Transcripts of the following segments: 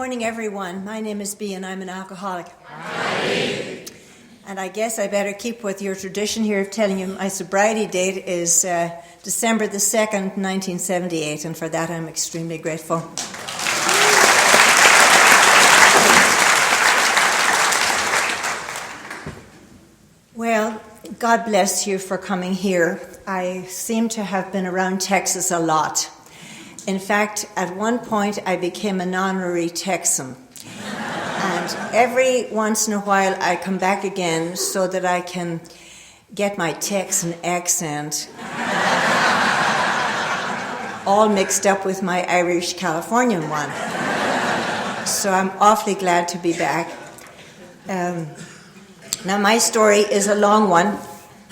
morning, everyone. My name is Bea, and I'm an alcoholic. Hi. And I guess I better keep with your tradition here of telling you my sobriety date is December the 2nd, 1978, and for that I'm extremely grateful. Well, God bless you for coming here. I seem to have been around Texas a lot. In fact, at one point I became an honorary Texan. And every once in a while I come back again so that I can get my Texan accent all mixed up with my Irish Californian one. So I'm awfully glad to be back. Now my story is a long one,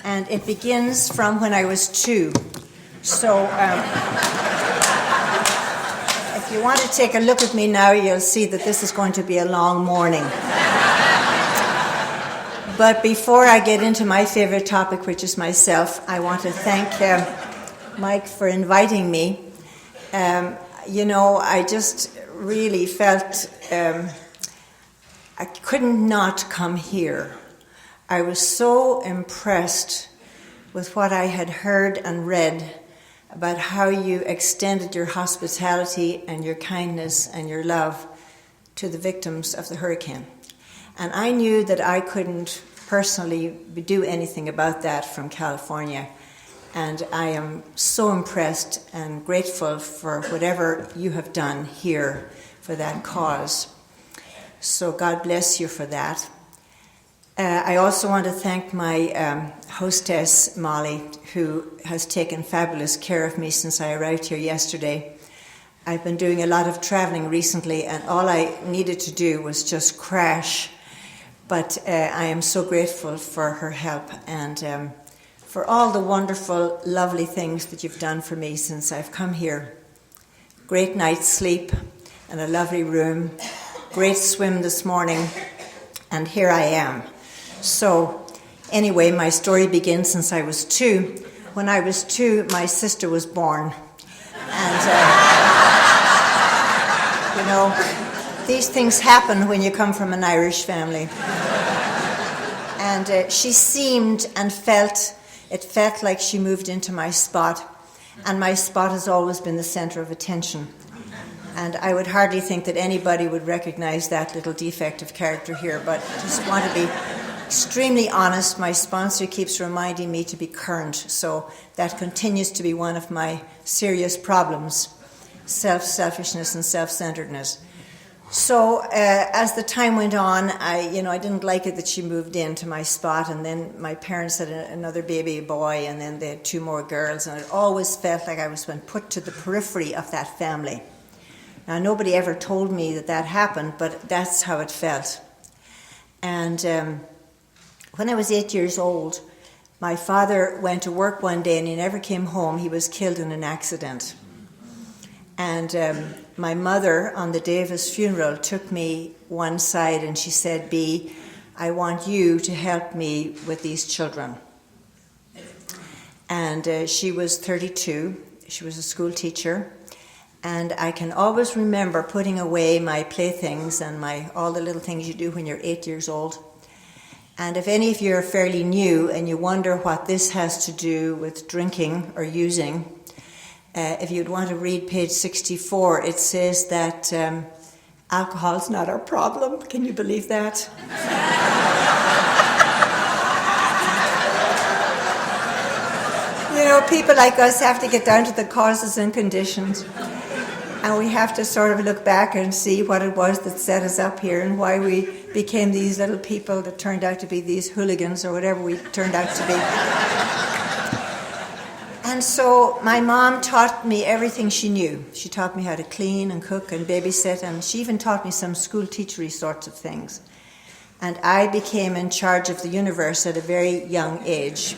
and it begins from when I was 2. So if you want to take a look at me now, you'll see that this is going to be a long morning. But before I get into my favorite topic, which is myself, I want to thank Mike for inviting me. I just really felt I couldn't not come here. I was so impressed with what I had heard and read about how you extended your hospitality and your kindness and your love to the victims of the hurricane. And I knew that I couldn't personally do anything about that from California. And I am so impressed and grateful for whatever you have done here for that cause. So God bless you for that. I also want to thank my hostess, Molly, who has taken fabulous care of me since I arrived here yesterday. I've been doing a lot of traveling recently, and all I needed to do was just crash. But I am so grateful for her help and for all the wonderful, lovely things that you've done for me since I've come here. Great night's sleep and a lovely room, great swim this morning, and here I am. So, anyway, my story begins since I was 2. When I was 2, my sister was born. And, these things happen when you come from an Irish family. And she seemed and felt like she moved into my spot. And my spot has always been the center of attention. And I would hardly think that anybody would recognize that little defect of character here, but just want to be extremely honest. My sponsor keeps reminding me to be current, so that continues to be one of my serious problems, selfishness and self-centeredness. So as the time went on, I didn't like it that she moved into my spot, and then my parents had another baby boy, and then they had 2 more girls, and it always felt like I was being put to the periphery of that family. Now, nobody ever told me that happened, but that's how it felt. And when I was 8 years old, my father went to work one day and he never came home. He was killed in an accident. And my mother, on the day of his funeral, took me one side and she said, "Bea, I want you to help me with these children." And she was 32. She was a school teacher. And I can always remember putting away my playthings and all the little things you do when you're 8 years old. And if any of you are fairly new and you wonder what this has to do with drinking or using, if you'd want to read page 64, it says that alcohol's not our problem. Can you believe that? People like us have to get down to the causes and conditions. And we have to sort of look back and see what it was that set us up here and why we became these little people that turned out to be these hooligans or whatever we turned out to be. And so my mom taught me everything she knew. She taught me how to clean and cook and babysit, and she even taught me some school teachery sorts of things. And I became in charge of the universe at a very young age.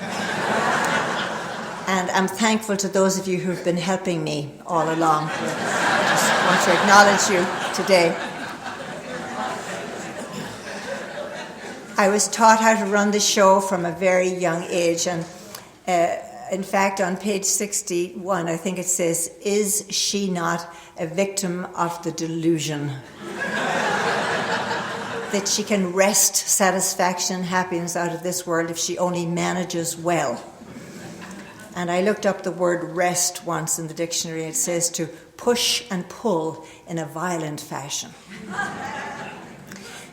And I'm thankful to those of you who've been helping me all along. I just want to acknowledge you today. I was taught how to run the show from a very young age, and in fact, on page 61, I think it says, "Is she not a victim of the delusion?" that she can wrest satisfaction and happiness out of this world if she only manages well. And I looked up the word rest once in the dictionary. It says to push and pull in a violent fashion.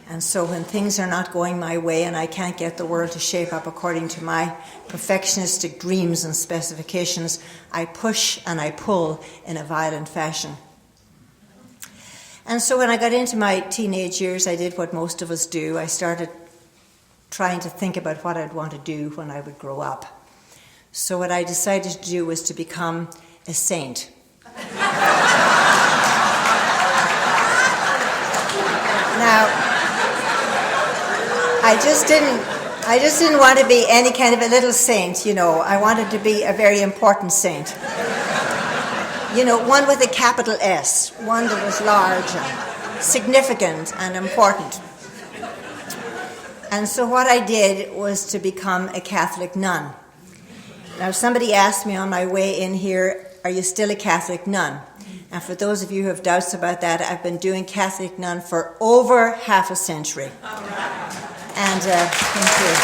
And so when things are not going my way and I can't get the world to shape up according to my perfectionistic dreams and specifications, I push and I pull in a violent fashion. And so when I got into my teenage years, I did what most of us do. I started trying to think about what I'd want to do when I would grow up. So what I decided to do was to become a saint. Now, I just didn't want to be any kind of a little saint, you know. I wanted to be a very important saint. You know, one with a capital S, one that was large and significant and important. And so what I did was to become a Catholic nun. Now, somebody asked me on my way in here, are you still a Catholic nun? And for those of you who have doubts about that, I've been doing Catholic nun for over half a century. All right. And thank you.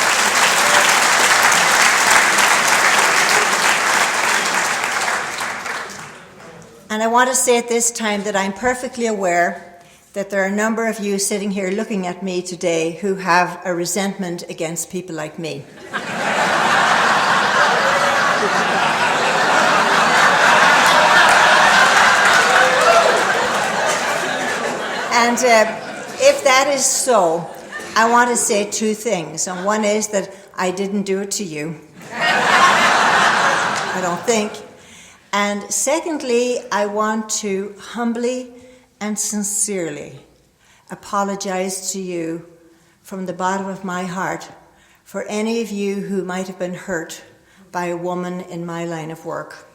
And I want to say at this time that I'm perfectly aware that there are a number of you sitting here looking at me today who have a resentment against people like me. And if that is so, I want to say two things. And one is that I didn't do it to you. I don't think. And secondly, I want to humbly and sincerely apologize to you from the bottom of my heart for any of you who might have been hurt by a woman in my line of work,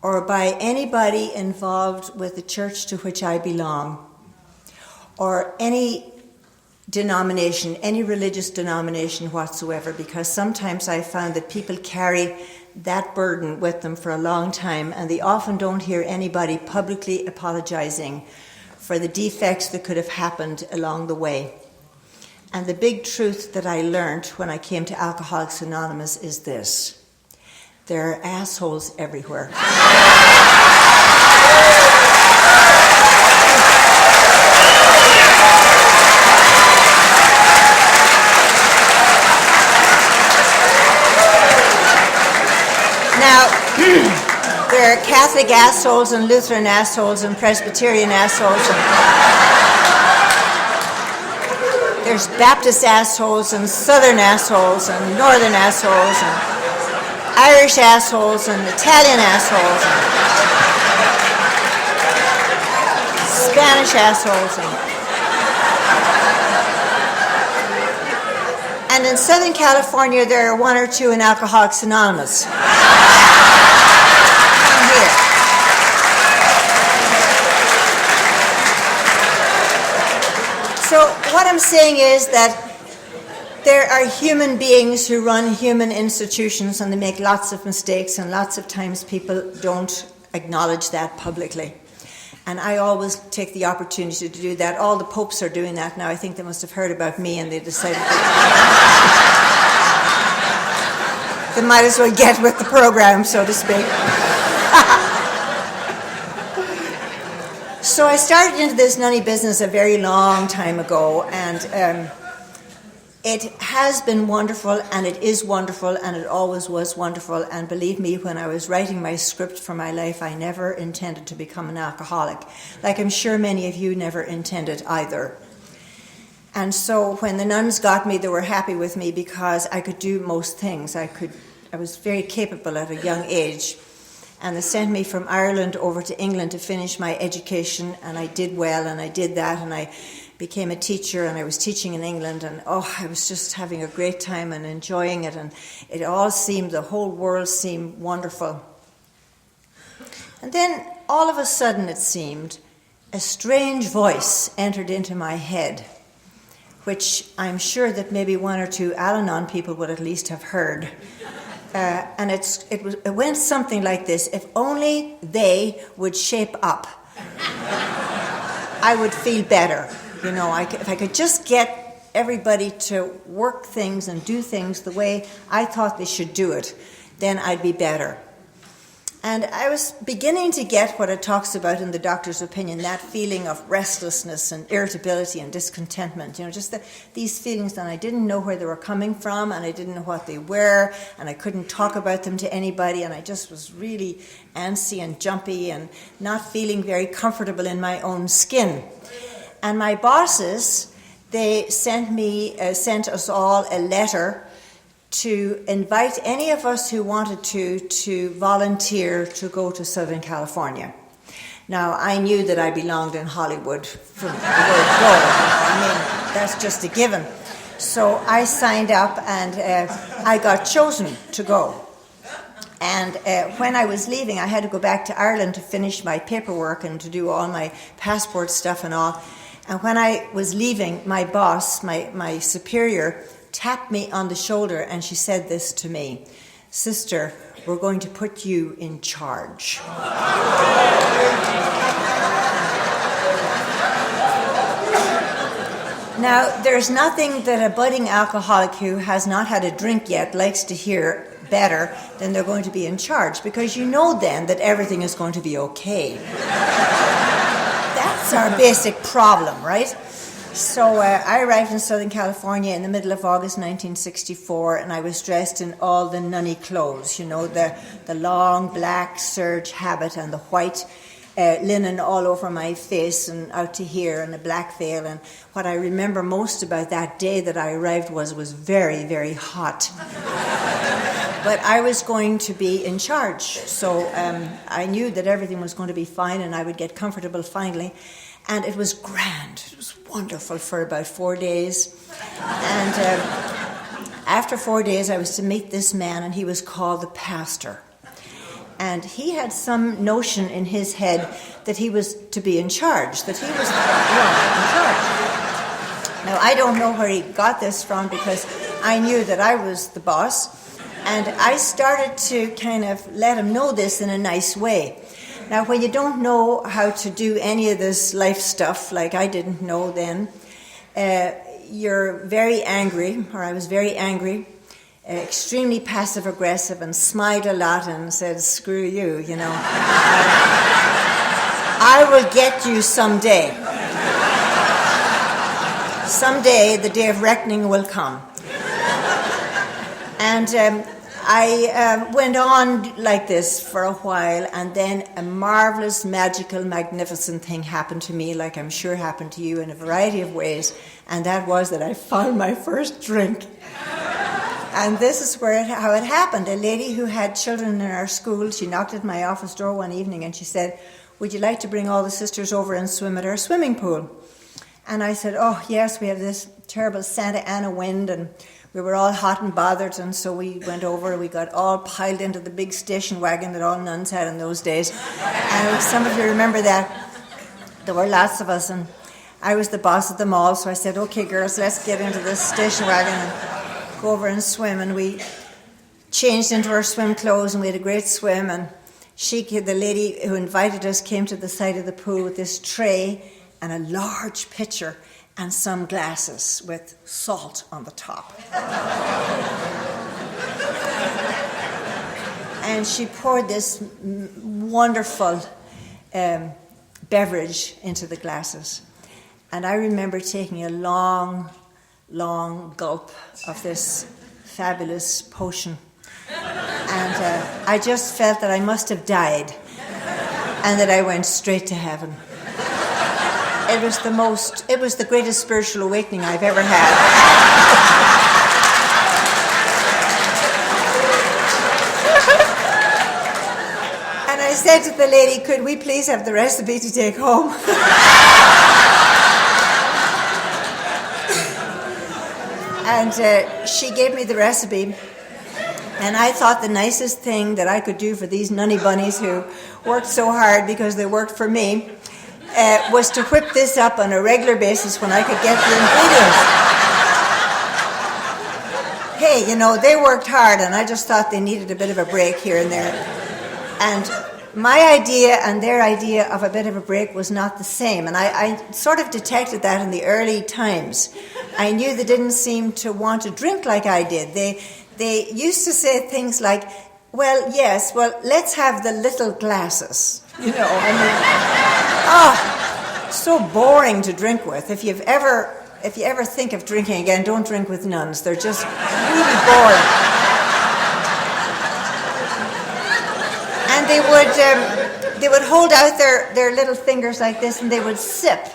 or by anybody involved with the church to which I belong, or any denomination, any religious denomination whatsoever, because sometimes I found that people carry that burden with them for a long time, and they often don't hear anybody publicly apologizing for the defects that could have happened along the way. And the big truth that I learned when I came to Alcoholics Anonymous is this: there are assholes everywhere. Now, there are Catholic assholes and Lutheran assholes and Presbyterian assholes. There's Baptist assholes and Southern assholes and Northern assholes and Irish assholes and Italian assholes and Spanish assholes. And in Southern California, there are one or two in Alcoholics Anonymous. Come here. So what I'm saying is that there are human beings who run human institutions, and they make lots of mistakes, and lots of times people don't acknowledge that publicly. And I always take the opportunity to do that. All the popes are doing that now. I think they must have heard about me, and they decided that they might as well get with the program, so to speak. So I started into this nunny business a very long time ago, and it has been wonderful, and it is wonderful, and it always was wonderful. And believe me, when I was writing my script for my life, I never intended to become an alcoholic. Like I'm sure many of you never intended either. And so when the nuns got me, they were happy with me because I could do most things. I was very capable at a young age. And they sent me from Ireland over to England to finish my education, and I did well, and I did that, and I became a teacher, and I was teaching in England, and I was just having a great time and enjoying it, and it all seemed, the whole world seemed wonderful. And then all of a sudden, it seemed, a strange voice entered into my head, which I'm sure that maybe one or two Al-Anon people would at least have heard. And it went something like this: if only they would shape up, I would feel better. You know, if I could just get everybody to work things and do things the way I thought they should do it, then I'd be better. And I was beginning to get what it talks about in the doctor's opinion, that feeling of restlessness and irritability and discontentment, you know, just these feelings that I didn't know where they were coming from, and I didn't know what they were, and I couldn't talk about them to anybody, and I just was really antsy and jumpy and not feeling very comfortable in my own skin. And my bosses, they sent us all a letter to invite any of us who wanted to volunteer to go to Southern California. Now, I knew that I belonged in Hollywood from the word go. I mean, that's just a given. So I signed up, and I got chosen to go. And when I was leaving, I had to go back to Ireland to finish my paperwork and to do all my passport stuff and all. And when I was leaving, my boss, my superior, tapped me on the shoulder, and she said this to me: "Sister, we're going to put you in charge." Now, there's nothing that a budding alcoholic who has not had a drink yet likes to hear better than they're going to be in charge, because you know then that everything is going to be okay. That's our basic problem, right? So I arrived in Southern California in the middle of August 1964, and I was dressed in all the nunny clothes, you know, the long black serge habit and the white linen all over my face and out to here, and a black veil. And what I remember most about that day that I arrived was very, very hot. But I was going to be in charge, so I knew that everything was going to be fine and I would get comfortable finally. And it was grand. It was wonderful for about 4 days. And after 4 days, I was to meet this man, and he was called the pastor. And he had some notion in his head that he was to be in charge, that he was the one in charge. Now, I don't know where he got this from, because I knew that I was the boss. And I started to kind of let him know this in a nice way. Now, when you don't know how to do any of this life stuff, like I didn't know then, you're very angry, or I was very angry, extremely passive-aggressive, and smiled a lot and said, "Screw you, you know. I will get you someday. Someday the day of reckoning will come." And I went on like this for a while, and then a marvelous, magical, magnificent thing happened to me, like I'm sure happened to you in a variety of ways, and that was that I found my first drink. And this is how it happened. A lady who had children in our school, she knocked at my office door one evening and she said, "Would you like to bring all the sisters over and swim at our swimming pool?" And I said, "Oh, yes, we have this terrible Santa Ana wind, and we were all hot and bothered," and so we went over. We got all piled into the big station wagon that all nuns had in those days. And some of you remember that. There were lots of us, and I was the boss of them all, so I said, "Okay, girls, let's get into this station wagon and go over and swim." And we changed into our swim clothes, and we had a great swim. And the lady who invited us, came to the side of the pool with this tray and a large pitcher and some glasses with salt on the top. And she poured this wonderful beverage into the glasses. And I remember taking a long, long gulp of this fabulous potion. And I just felt that I must have died and that I went straight to heaven. It was the greatest spiritual awakening I've ever had. And I said to the lady, "Could we please have the recipe to take home?" And she gave me the recipe. And I thought the nicest thing that I could do for these nunny bunnies who worked so hard because they worked for me was to whip this up on a regular basis when I could get the ingredients. Hey, you know, they worked hard, and I just thought they needed a bit of a break here and there. And my idea and their idea of a bit of a break was not the same. And I sort of detected that in the early times. I knew they didn't seem to want to drink like I did. They used to say things like, well, yes, well, let's have the little glasses. You know, I mean, so boring to drink with. If you ever think of drinking again, don't drink with nuns. They're just really boring. And they would hold out their little fingers like this, and they would sip.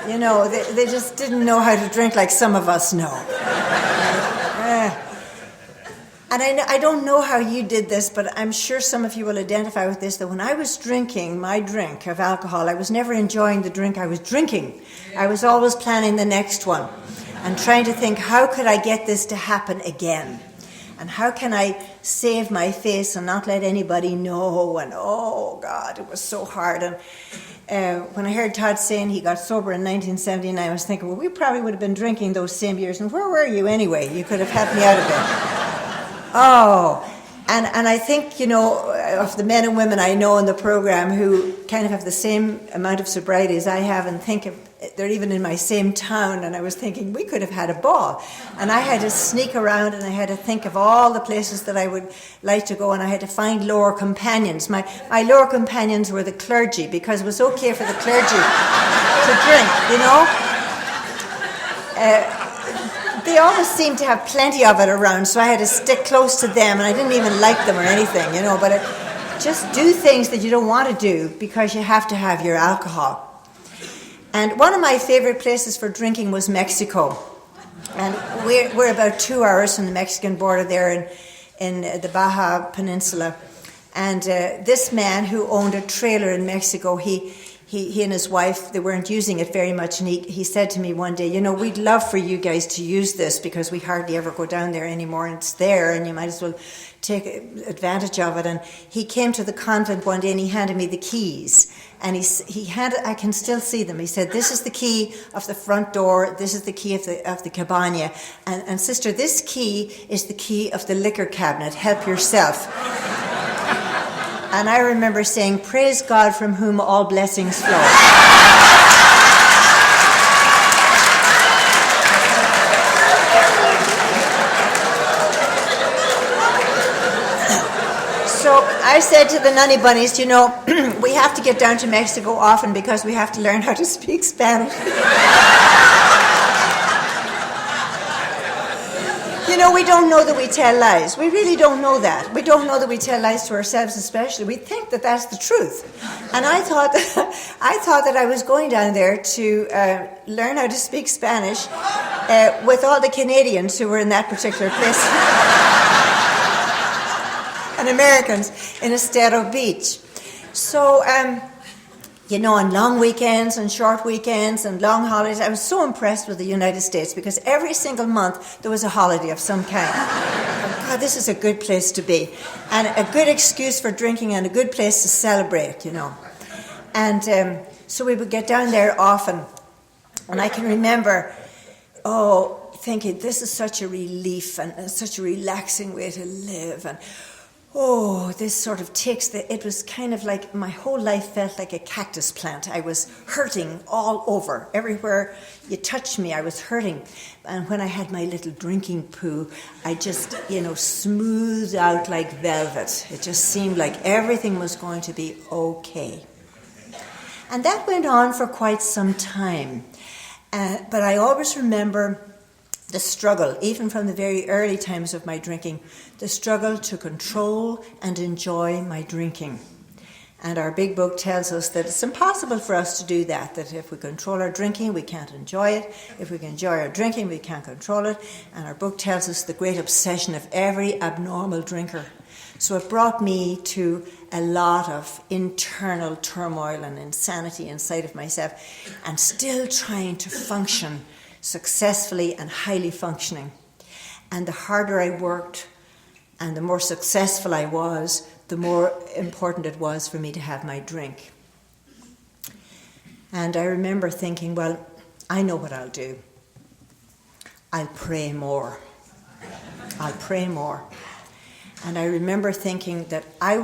You know, they just didn't know how to drink like some of us know. And I don't know how you did this, but I'm sure some of you will identify with this, that when I was drinking my drink of alcohol, I was never enjoying the drink I was drinking. I was always planning the next one and trying to think, how could I get this to happen again? And how can I save my face and not let anybody know? And oh, God, it was so hard. And when I heard Todd saying he got sober in 1979, I was thinking, well, we probably would have been drinking those same years. And where were you anyway? You could have helped me out a bit. Oh, and I think, you know, of the men and women I know in the program who kind of have the same amount of sobriety as I have and think they're even in my same town, and I was thinking we could have had a ball. And I had to sneak around and I had to think of all the places that I would like to go, and I had to find lower companions. My lower companions were the clergy, because it was okay for the clergy to drink, you know. They always seemed to have plenty of it around, so I had to stick close to them, and I didn't even like them or anything, you know, but just do things that you don't want to do because you have to have your alcohol. And one of my favorite places for drinking was Mexico. And we're about 2 hours from the Mexican border there in the Baja Peninsula. And this man who owned a trailer in Mexico, he and his wife, they weren't using it very much, and he said to me one day, you know, we'd love for you guys to use this because we hardly ever go down there anymore, and it's there, and you might as well take advantage of it. And he came to the convent one day and he handed me the keys, and he handed, I can still see them. He said, this is the key of the front door, this is the key of the cabana, and sister, this key is the key of the liquor cabinet, help yourself. And I remember saying, praise God from whom all blessings flow. So I said to the nunny bunnies, you know, we have to get down to Mexico often because we have to learn how to speak Spanish. You know, we don't know that we tell lies. We really don't know that. We don't know that we tell lies to ourselves especially. We think that that's the truth. And I thought that I was going down there to learn how to speak Spanish with all the Canadians who were in that particular place. And Americans in Estero Beach. So, you know, on long weekends and short weekends and long holidays, I was so impressed with the United States because every single month there was a holiday of some kind. Oh, God, this is a good place to be. And a good excuse for drinking and a good place to celebrate, you know. And so we would get down there often. And I can remember, thinking, this is such a relief and such a relaxing way to live. And this sort of takes it was kind of like my whole life felt like a cactus plant. I was hurting all over. Everywhere you touched me, I was hurting. And when I had my little drinking poo, I just, you know, smoothed out like velvet. It just seemed like everything was going to be okay. And that went on for quite some time. But I always remember the struggle, even from the very early times of my drinking, the struggle to control and enjoy my drinking. And our big book tells us that it's impossible for us to do that if we control our drinking, we can't enjoy it. If we can enjoy our drinking, we can't control it. And our book tells us the great obsession of every abnormal drinker. So it brought me to a lot of internal turmoil and insanity inside of myself, and still trying to function successfully and highly functioning. And the harder I worked and the more successful I was, the more important it was for me to have my drink. And I remember thinking, well, I know what I'll do. I'll pray more. I'll pray more. And I remember thinking that I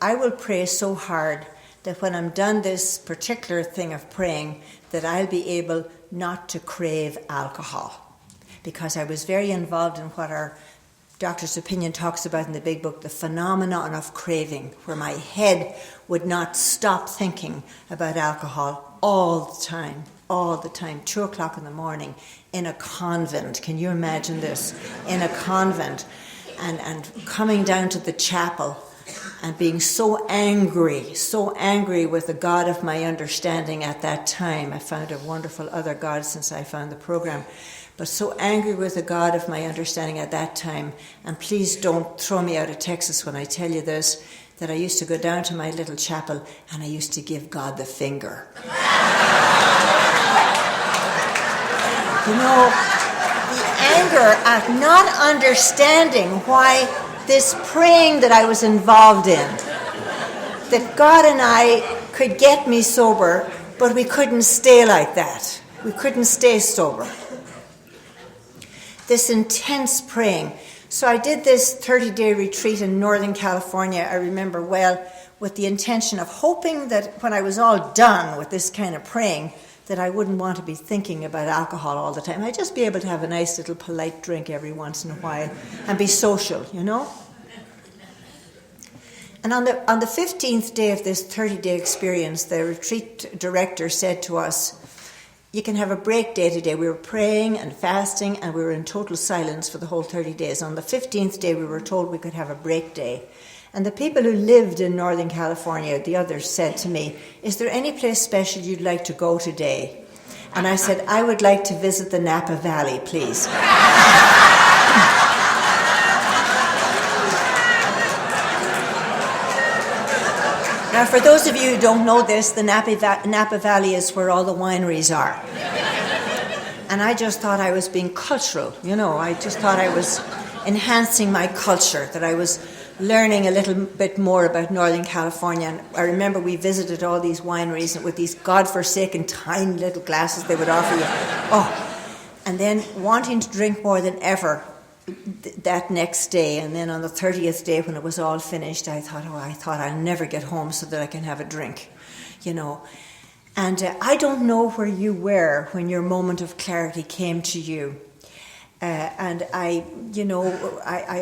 I will pray so hard that when I'm done this particular thing of praying, that I'll be able not to crave alcohol. Because I was very involved in what our Doctor's Opinion talks about in the big book, the phenomenon of craving, where my head would not stop thinking about alcohol all the time, 2 o'clock in the morning, in a convent. Can you imagine this? In a convent, and coming down to the chapel and being so angry with the God of my understanding at that time. I found a wonderful other God since I found the program. But so angry with the God of my understanding at that time, and please don't throw me out of Texas when I tell you this, that I used to go down to my little chapel and I used to give God the finger. You know, the anger at not understanding why this praying that I was involved in, that God and I could get me sober, but we couldn't stay like that. We couldn't stay sober. This intense praying. So I did this 30-day retreat in Northern California, I remember well, with the intention of hoping that when I was all done with this kind of praying, that I wouldn't want to be thinking about alcohol all the time. I'd just be able to have a nice little polite drink every once in a while and be social, you know? And on the 15th day of this 30-day experience, the retreat director said to us, you can have a break day today. We were praying and fasting and we were in total silence for the whole 30 days. On the 15th day, we were told we could have a break day. And the people who lived in Northern California, the others, said to me, is there any place special you'd like to go today? And I said, I would like to visit the Napa Valley, please. Now, for those of you who don't know this, the Napa Valley is where all the wineries are. And I just thought I was being cultural, you know. I just thought I was enhancing my culture, that I was learning a little bit more about Northern California. And I remember we visited all these wineries with these godforsaken tiny little glasses they would offer you. Oh, and then wanting to drink more than ever that next day. And then on the 30th day when it was all finished, I thought I'll never get home so that I can have a drink, you know. And I don't know where you were when your moment of clarity came to you. And I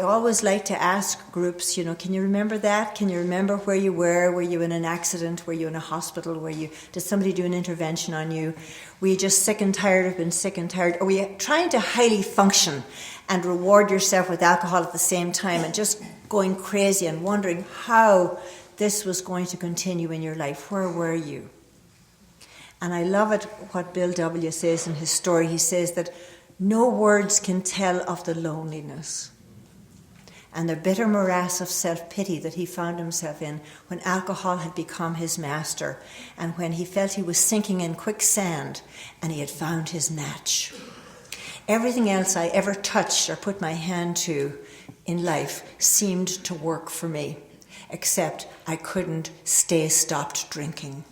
always like to ask groups, you know, can you remember that? Can you remember where you were? Were you in an accident? Were you in a hospital? Did somebody do an intervention on you? Were you just sick and tired of being sick and tired? Or were you trying to highly function and reward yourself with alcohol at the same time and just going crazy and wondering how this was going to continue in your life? Where were you? And I love it what Bill W. says in his story. He says that no words can tell of the loneliness and the bitter morass of self-pity that he found himself in when alcohol had become his master and when he felt he was sinking in quicksand and he had found his match. Everything else I ever touched or put my hand to in life seemed to work for me, except I couldn't stay stopped drinking.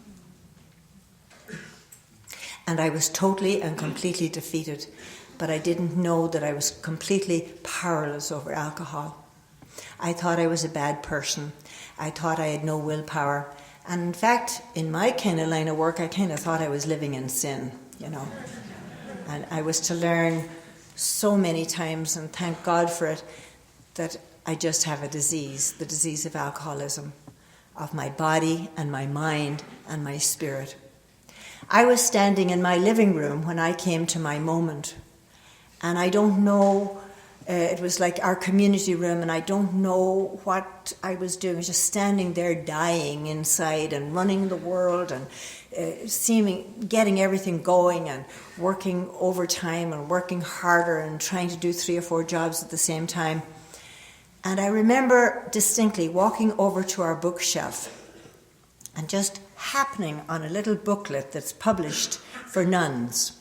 And I was totally and completely defeated. But I didn't know that I was completely powerless over alcohol. I thought I was a bad person. I thought I had no willpower. And in fact, in my kind of line of work, I kind of thought I was living in sin, you know. And I was to learn so many times, and thank God for it, that I just have a disease, the disease of alcoholism, of my body and my mind and my spirit. I was standing in my living room when I came to my moment. And I don't know, it was like our community room, and I don't know what I was doing. I was just standing there dying inside and running the world and getting everything going and working overtime and working harder and trying to do 3 or 4 jobs at the same time. And I remember distinctly walking over to our bookshelf and just happening on a little booklet that's published for nuns.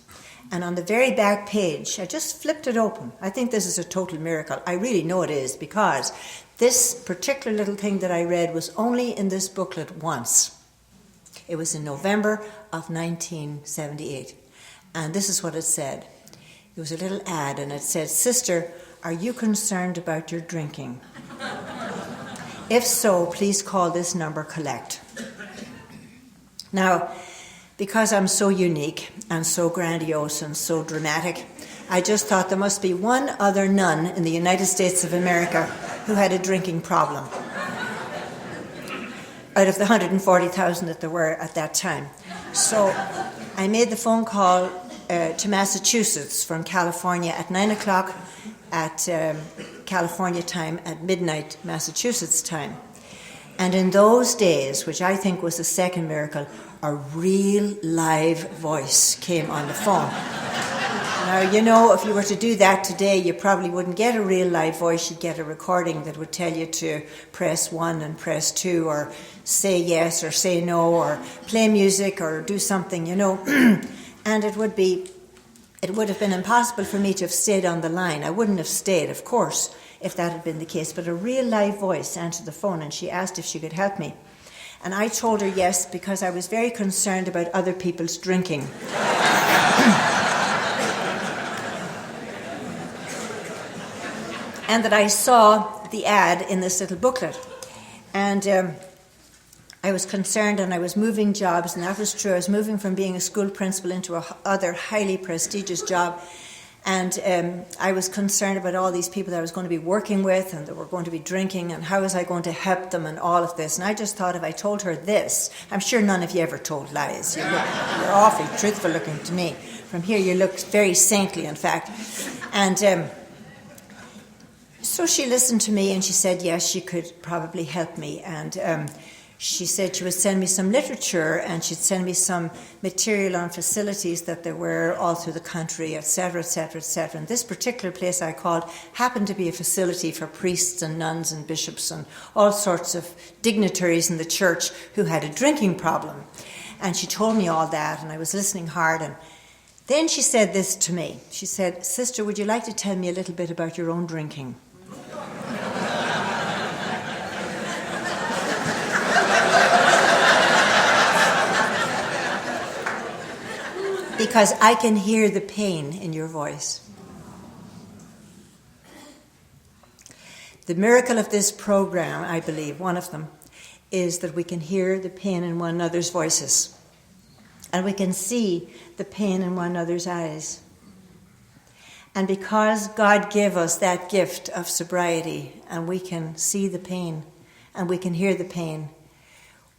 And on the very back page, I just flipped it open. I think this is a total miracle. I really know it is, because this particular little thing that I read was only in this booklet once. It was in November of 1978. And this is what it said. It was a little ad, and it said, "Sister, are you concerned about your drinking?" If so, please call this number collect. Now, because I'm so unique and so grandiose and so dramatic, I just thought there must be one other nun in the United States of America who had a drinking problem, out of the 140,000 that there were at that time. So I made the phone call to Massachusetts from California at 9 o'clock at California time, at midnight Massachusetts time. And in those days, which I think was the second miracle, a real live voice came on the phone. Now, you know, if you were to do that today, you probably wouldn't get a real live voice. You'd get a recording that would tell you to press 1 and press 2, or say yes or say no, or play music or do something, you know. And it would have been impossible for me to have stayed on the line. I wouldn't have stayed, of course, if that had been the case. But a real live voice answered the phone, and she asked if she could help me. And I told her yes, because I was very concerned about other people's drinking. And that I saw the ad in this little booklet. And I was concerned, and I was moving jobs, and that was true. I was moving from being a school principal into a other highly prestigious job. And I was concerned about all these people that I was going to be working with and that were going to be drinking, and how was I going to help them and all of this. And I just thought, if I told her this, I'm sure none of you ever told lies. You're awfully truthful looking to me. From here you look very saintly, in fact. And so she listened to me, and she said yes, she could probably help me. And she said she would send me some literature, and she'd send me some material on facilities that there were all through the country, etc., etc., etc. And this particular place I called happened to be a facility for priests and nuns and bishops and all sorts of dignitaries in the church who had a drinking problem. And she told me all that, and I was listening hard. And then she said this to me. She said, "Sister, would you like to tell me a little bit about your own drinking?" Because I can hear the pain in your voice. The miracle of this program, I believe, one of them, is that we can hear the pain in one another's voices. And we can see the pain in one another's eyes. And because God gave us that gift of sobriety, and we can see the pain, and we can hear the pain,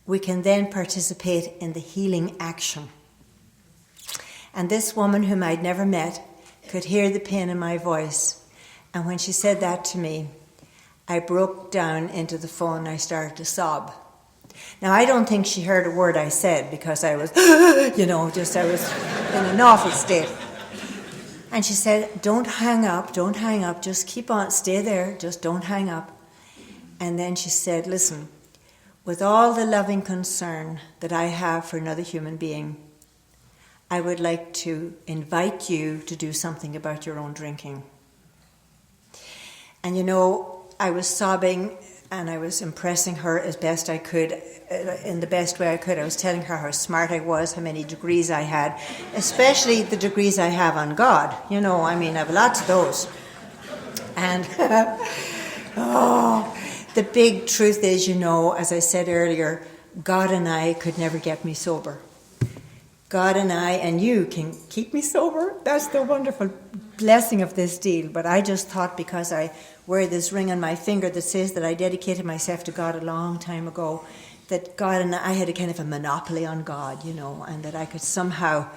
we can then participate in the healing action. And this woman, whom I'd never met, could hear the pain in my voice. And when she said that to me, I broke down into the phone and I started to sob. Now, I don't think she heard a word I said, because I was, I was in an awful state. And she said, don't hang up, just keep on, stay there, just don't hang up. And then she said, listen, with all the loving concern that I have for another human being, I would like to invite you to do something about your own drinking. And you know, I was sobbing, and I was impressing her as best I could, in the best way I could. I was telling her how smart I was, how many degrees I had, especially the degrees I have on God. You know, I mean, I have lots of those. And the big truth is, you know, as I said earlier, God and I could never get me sober. God and I and you can keep me sober. That's the wonderful blessing of this deal. But I just thought, because I wear this ring on my finger that says that I dedicated myself to God a long time ago, that God and I had a kind of a monopoly on God, you know, and that I could somehow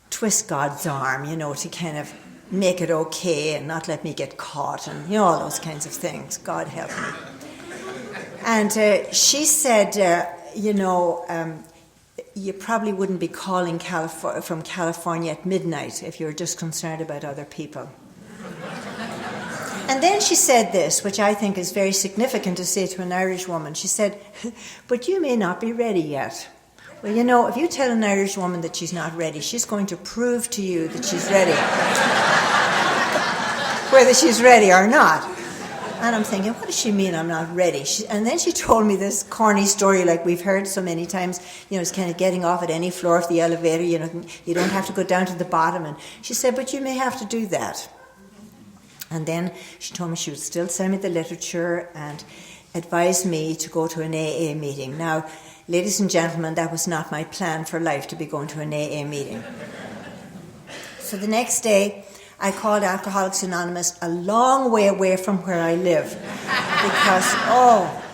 twist God's arm, you know, to kind of make it okay and not let me get caught, and, you know, all those kinds of things. God help me. And she said, you probably wouldn't be calling from California at midnight if you were just concerned about other people. And then she said this, which I think is very significant to say to an Irish woman. She said, but you may not be ready yet. Well, you know, if you tell an Irish woman that she's not ready, she's going to prove to you that she's ready. Whether she's ready or not. And I'm thinking, what does she mean I'm not ready? And then she told me this corny story like we've heard so many times. You know, it's kind of getting off at any floor of the elevator. You know, you don't have to go down to the bottom. And she said, but you may have to do that. And then she told me she would still send me the literature, and advised me to go to an AA meeting. Now, ladies and gentlemen, that was not my plan for life, to be going to an AA meeting. So the next day, I called Alcoholics Anonymous a long way away from where I live because,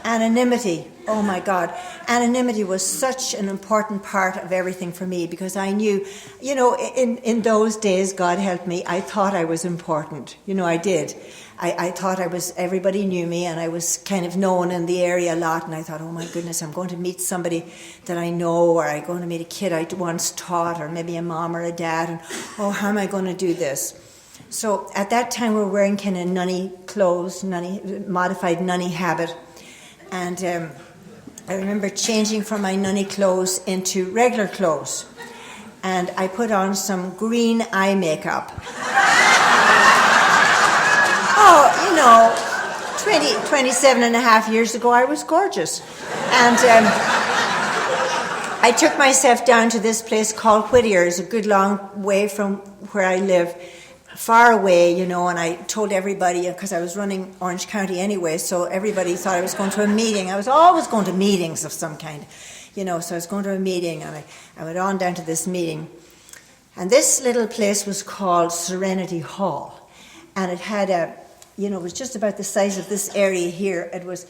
anonymity. Oh my God. Anonymity was such an important part of everything for me because I knew, in those days, God help me, I thought I was important. I did. I thought everybody knew me and I was kind of known in the area a lot, and I thought, oh my goodness, I'm going to meet somebody that I know, or I'm going to meet a kid I once taught, or maybe a mom or a dad, and how am I going to do this? So at that time we were wearing kind of nunny clothes, modified nunny habit, and I remember changing from my nunny clothes into regular clothes, and I put on some green eye makeup. 27 and a half years ago I was gorgeous, and I took myself down to this place called Whittier's, a good long way from where I live, far away, and I told everybody, because I was running Orange County anyway, so everybody thought I was going to a meeting. I was always going to meetings of some kind, so I was going to a meeting, and I went on down to this meeting. And this little place was called Serenity Hall, and it had it was just about the size of this area here. It was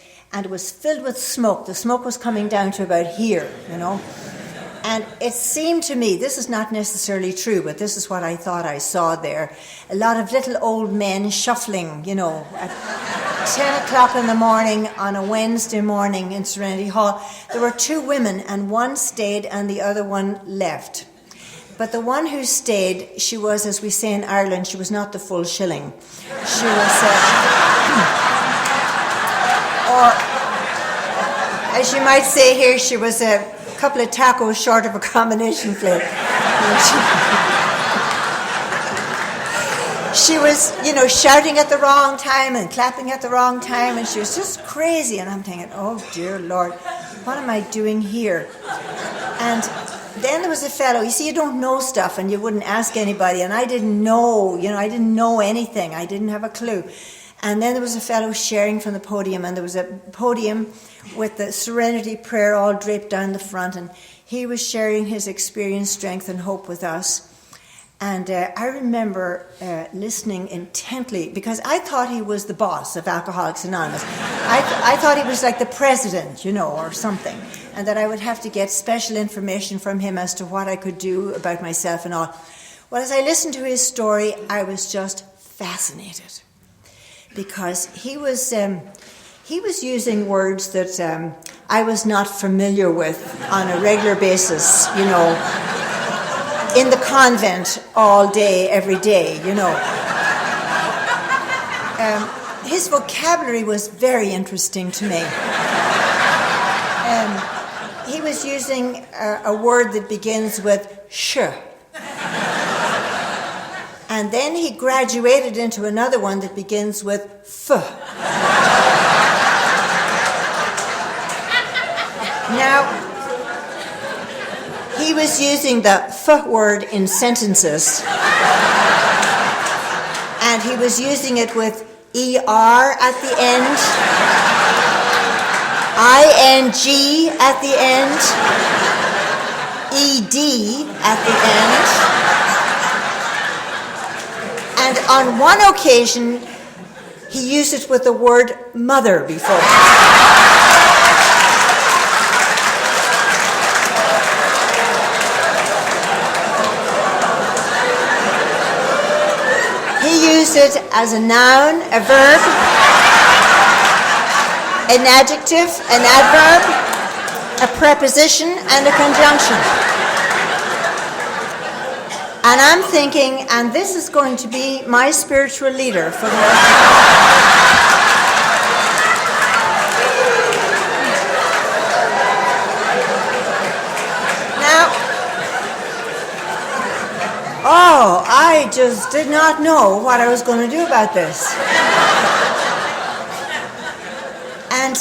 filled with smoke. The smoke was coming down to about here, And it seemed to me, this is not necessarily true, but this is what I thought I saw there. A lot of little old men shuffling, at 10 o'clock in the morning on a Wednesday morning in Serenity Hall. There were two women, and one stayed and the other one left. But the one who stayed, she was, as we say in Ireland, she was not the full shilling. She was, or as you might say here, she was a couple of tacos short of a combination plate. She was, shouting at the wrong time and clapping at the wrong time, and she was just crazy. And I'm thinking, oh dear Lord, what am I doing here? And then there was a fellow, you don't know stuff and you wouldn't ask anybody, and I didn't know, I didn't know anything, I didn't have a clue. And then there was a fellow sharing from the podium, and there was a podium with the Serenity Prayer all draped down the front, and he was sharing his experience, strength and hope with us. And I remember listening intently, because I thought he was the boss of Alcoholics Anonymous. I thought he was like the president, or something, and that I would have to get special information from him as to what I could do about myself and all. Well, as I listened to his story, I was just fascinated, because he was using words that I was not familiar with on a regular basis, in the convent all day, every day, His vocabulary was very interesting to me. He was using a word that begins with sh. And then he graduated into another one that begins with f. Now, he was using the f word in sentences, and he was using it with ER at the end, ING at the end, ED at the end, and on one occasion he used it with the word mother before. Used it as a noun, a verb, an adjective, an adverb, a preposition, and a conjunction. And I'm thinking, and this is going to be my spiritual leader for the rest of my life. I just did not know what I was going to do about this. And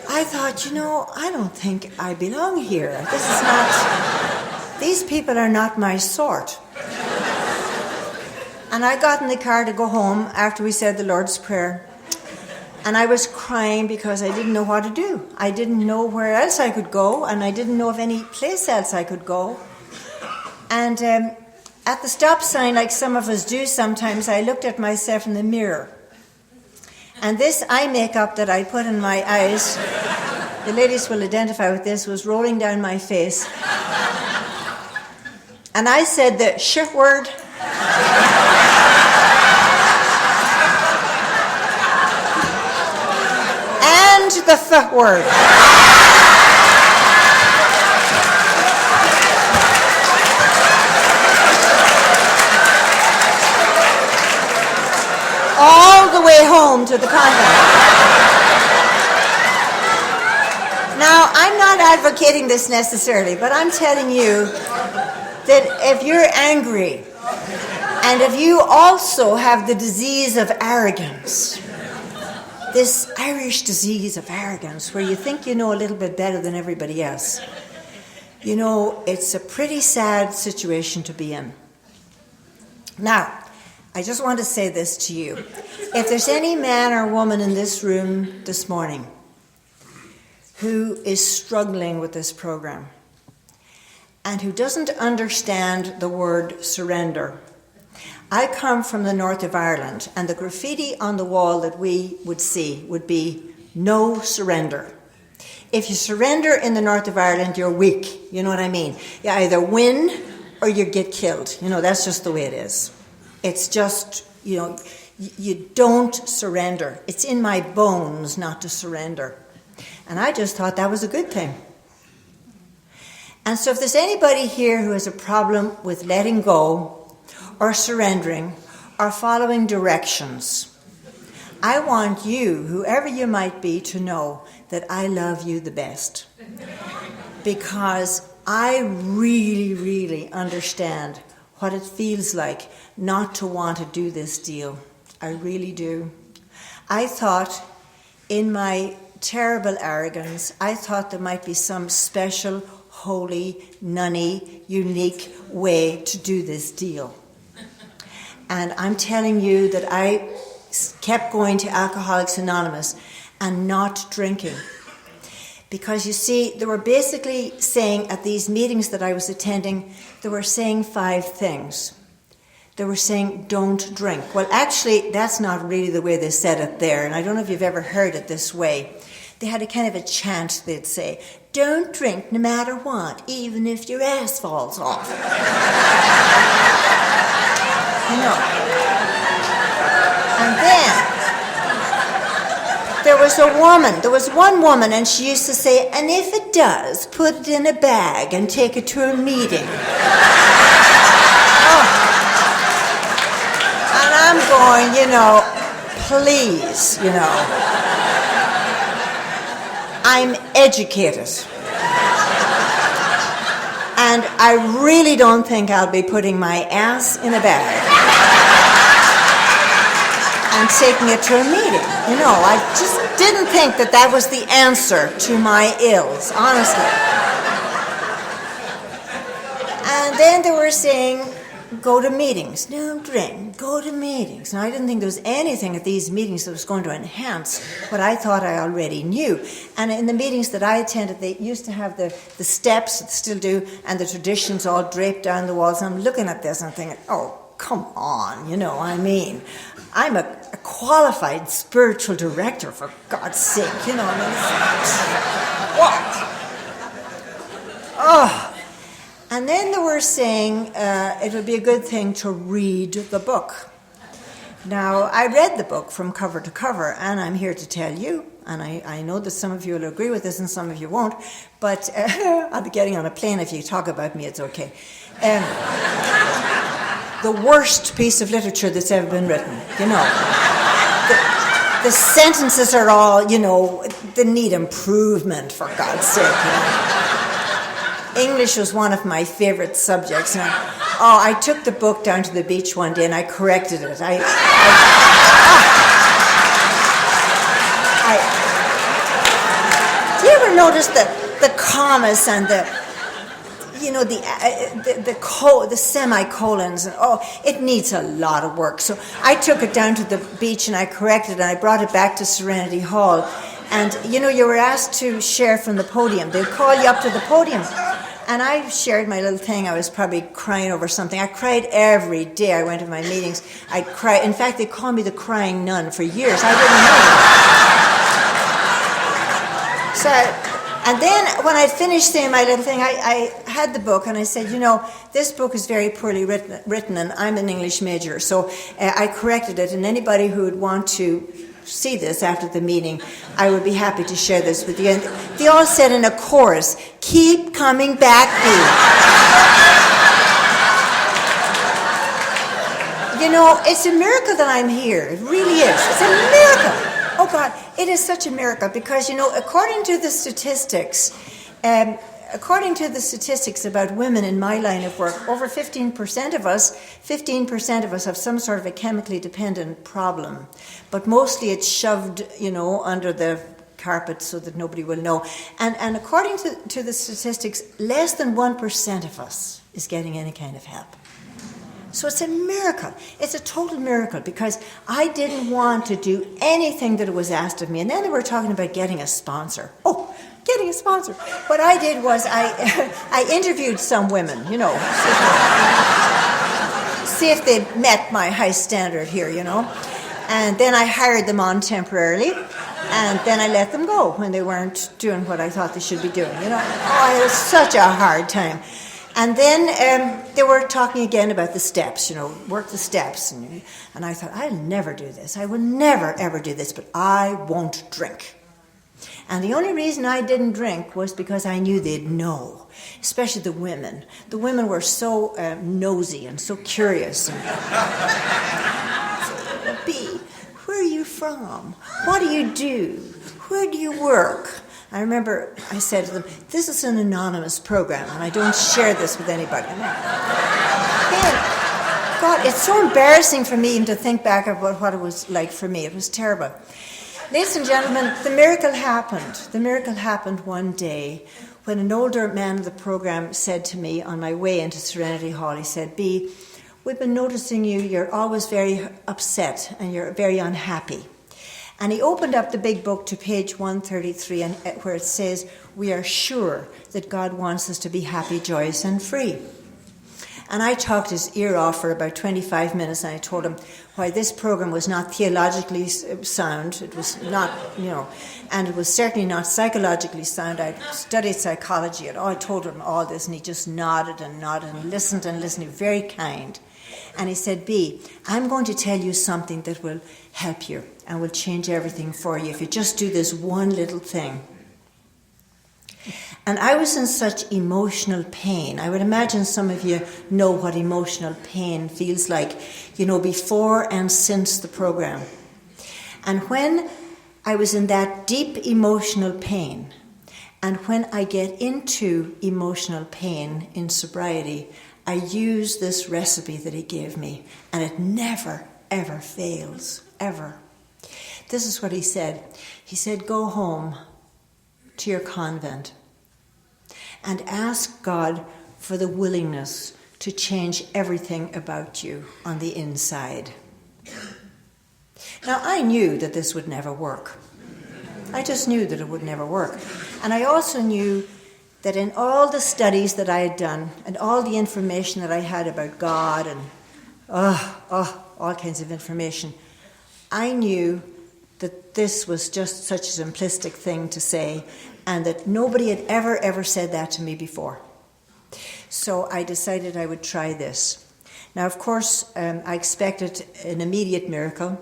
I thought, I don't think I belong here. These people are not my sort. And I got in the car to go home after we said the Lord's Prayer. And I was crying because I didn't know what to do. I didn't know where else I could go, and I didn't know of any place else I could go. And at the stop sign, like some of us do sometimes, I looked at myself in the mirror. And this eye makeup that I put in my eyes, the ladies will identify with this, was rolling down my face. And I said the shit word. And the f word. All the way home to the convent. Now, I'm not advocating this necessarily, but I'm telling you that if you're angry, and if you also have the disease of arrogance, this Irish disease of arrogance, where you think you know a little bit better than everybody else, you know, it's a pretty sad situation to be in. Now, I just want to say this to you. If there's any man or woman in this room this morning who is struggling with this program and who doesn't understand the word surrender, I come from the north of Ireland, and the graffiti on the wall that we would see would be no surrender. If you surrender in the north of Ireland, you're weak. You know what I mean? You either win or you get killed. You know, that's just the way it is. It's just, you know, you don't surrender. It's in my bones not to surrender. And I just thought that was a good thing. And so if there's anybody here who has a problem with letting go or surrendering or following directions, I want you, whoever you might be, to know that I love you the best. Because I really, really understand what it feels like not to want to do this deal. I really do. I thought, in my terrible arrogance, I thought there might be some special, holy, nunny, unique way to do this deal. And I'm telling you that I kept going to Alcoholics Anonymous and not drinking. Because you see, they were basically saying at these meetings that I was attending, they were saying 5 things. They were saying, don't drink. Well, actually, that's not really the way they said it there, and I don't know if you've ever heard it this way. They had a kind of a chant, they'd say, don't drink no matter what, even if your ass falls off. You know. And then, there was one woman, and she used to say, and if it does, put it in a bag and take it to a meeting. Oh. And I'm going, you know, please, you know. I'm educated. And I really don't think I'll be putting my ass in a bag and taking it to a meeting. You know, I just didn't think that that was the answer to my ills, honestly. And then they were saying, go to meetings. Don't drink. Go to meetings. Now, I didn't think there was anything at these meetings that was going to enhance what I thought I already knew. And in the meetings that I attended, they used to have the steps, still do, and the traditions all draped down the walls. And I'm looking at this and I'm thinking, oh, come on, you know, I mean, I'm a qualified spiritual director, for God's sake, you know, I mean, what? Oh. And then they were saying it would be a good thing to read the book. Now, I read the book from cover to cover, and I'm here to tell you, and I know that some of you will agree with this and some of you won't, but I'll be getting on a plane if you talk about me, it's okay. The worst piece of literature that's ever been written, you know. The sentences are all, you know, they need improvement, for God's sake, you know. English was one of my favorite subjects. And I took the book down to the beach one day and I corrected it. Do you ever notice the commas and the semicolons, and it needs a lot of work. So I took it down to the beach and I corrected it and I brought it back to Serenity Hall. And you were asked to share from the podium. They'd call you up to the podium. And I shared my little thing. I was probably crying over something. I cried every day I went to my meetings. I'd cry. In fact, they called me the crying nun for years. I didn't know. And then when I'd finished saying my little thing, I had the book and I said, this book is very poorly written and I'm an English major. So I corrected it, and anybody who would want to see this after the meeting, I would be happy to share this with you. And they all said in a chorus, "Keep coming back, Bea." It's a miracle that I'm here. It really is. It's a miracle. Oh God, it is such a miracle because, according to the statistics, about women in my line of work, over 15% of us have some sort of a chemically dependent problem. But mostly it's shoved, under the carpet so that nobody will know. And according to the statistics, less than 1% of us is getting any kind of help. So it's a miracle. It's a total miracle because I didn't want to do anything that was asked of me. And then they were talking about getting a sponsor. Getting a sponsor. What I did was I interviewed some women, see if they met my high standard here, And then I hired them on temporarily, and then I let them go when they weren't doing what I thought they should be doing, it was such a hard time. And then they were talking again about the steps, work the steps. And I thought, I'll never do this. I will never, ever do this, but I won't drink. And the only reason I didn't drink was because I knew they'd know, especially the women. The women were so nosy and so curious. "Bea, where are you from? What do you do? Where do you work?" I remember I said to them, "This is an anonymous program, and I don't share this with anybody." God, it's so embarrassing for me even to think back about what it was like for me. It was terrible. Ladies and gentlemen, the miracle happened. The miracle happened one day when an older man in the program said to me on my way into Serenity Hall, he said, "Bea, we've been noticing you're always very upset and you're very unhappy." And he opened up the big book to page 133 where it says, "We are sure that God wants us to be happy, joyous, and free." And I talked his ear off for about 25 minutes, and I told him why this program was not theologically sound. It was not, and it was certainly not psychologically sound. I studied psychology, and I told him all this, and he just nodded and listened, he was very kind. And he said, "Bea, I'm going to tell you something that will help you and will change everything for you if you just do this one little thing." And I was in such emotional pain. I would imagine some of you know what emotional pain feels like, before and since the program. And when I was in that deep emotional pain, and when I get into emotional pain in sobriety, I use this recipe that he gave me, and it never, ever fails, ever. This is what he said. He said, "Go home to your convent and ask God for the willingness to change everything about you on the inside." Now, I knew that this would never work. I just knew that it would never work. And I also knew that in all the studies that I had done and all the information that I had about God and all kinds of information, I knew that this was just such a simplistic thing to say, and that nobody had ever said that to me before. So I decided I would try this. Now, of course, I expected an immediate miracle.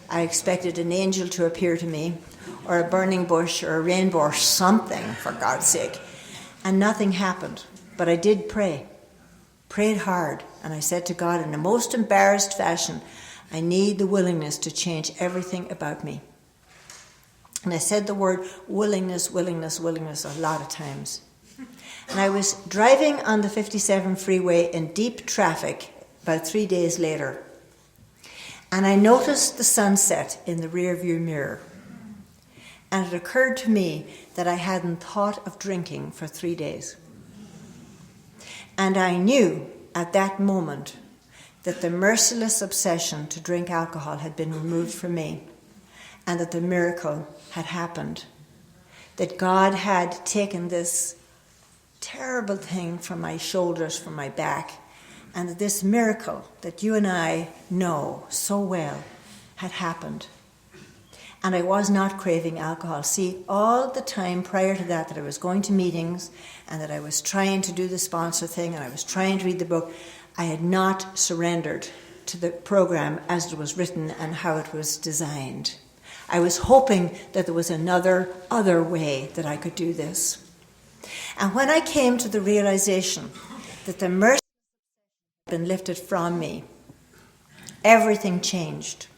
I expected an angel to appear to me, or a burning bush, or a rainbow, or something, for God's sake. And nothing happened. But I did pray. Prayed hard. And I said to God in the most embarrassed fashion, "I need the willingness to change everything about me." And I said the word willingness, willingness, willingness a lot of times. And I was driving on the 57 freeway in deep traffic about 3 days later. And I noticed the sunset in the rearview mirror. And it occurred to me that I hadn't thought of drinking for 3 days. And I knew at that moment that the merciless obsession to drink alcohol had been removed from me, and that the miracle had happened. That God had taken this terrible thing from my shoulders, from my back, and that this miracle that you and I know so well had happened. And I was not craving alcohol. See, all the time prior to that I was going to meetings and that I was trying to do the sponsor thing and I was trying to read the book, I had not surrendered to the program as it was written and how it was designed. I was hoping that there was other way that I could do this. And when I came to the realization that the mercy had been lifted from me, everything changed.